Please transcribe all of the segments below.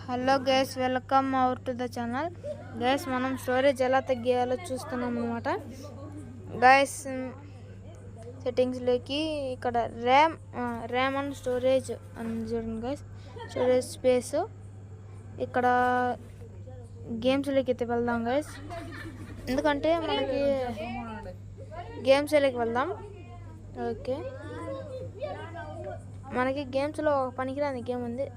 Hello guys, welcome our to the channel. Guys, మనం storage ఎలా తగ్గియాలో చూస్తున్నాం అనమాట. గైస్, సెట్టింగ్స్లోకి ఇక్కడ ర్యామ్ అండ్ స్టోరేజ్ అని చూడండి గైస్. స్టోరేజ్ స్పేస్ ఇక్కడ గేమ్స్లోకి అయితే వెళ్దాం గైస్. ఎందుకంటే మనకి గేమ్స్లోకి వెళ్దాం. ఓకే, మనకి గేమ్స్లో పనికిరాని గేమ్ ఉంది,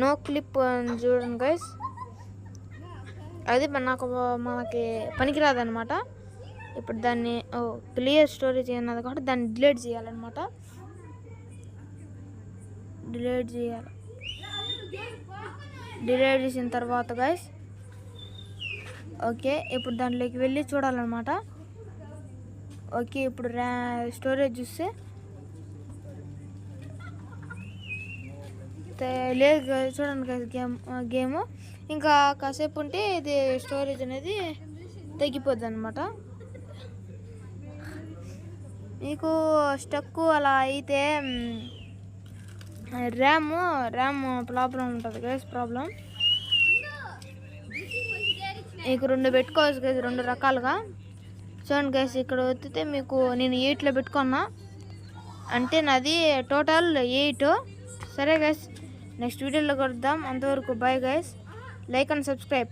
నో క్లిప్ అని చూడండి గైస్. అది మనకి పనికిరాదు అనమాట. ఇప్పుడు దాన్ని క్లియర్ స్టోరేజ్ అన్నది కాబట్టి దాన్ని డిలీట్ చేయాలన్నమాట. డిలీట్ చేసిన తర్వాత గైస్, ఓకే, ఇప్పుడు దాంట్లోకి వెళ్ళి చూడాలన్నమాట. ఓకే, ఇప్పుడు స్టోరేజ్ చూస్తే లేదు చూడండి గైస్, గేమ్ ఇంకా కాసేపు ఉంటే ఇది స్టోరేజ్ అనేది తగ్గిపోద్ది అనమాట. మీకు స్టక్ అలా అయితే ర్యామ్ ప్రాబ్లం ఉంటుంది గైస్. ప్రాబ్లం మీకు 2 పెట్టుకోవచ్చు గైస్, 2 రకాలుగా. చూడండి గైస్, ఇక్కడ వస్తే మీకు నేను 8లో పెట్టుకున్నా, అంటే నాది టోటల్ 8. సరే గైస్, నెక్స్ట్ వీడియోలో కలుద్దాం. అంతవరకు bye guys. Like and subscribe.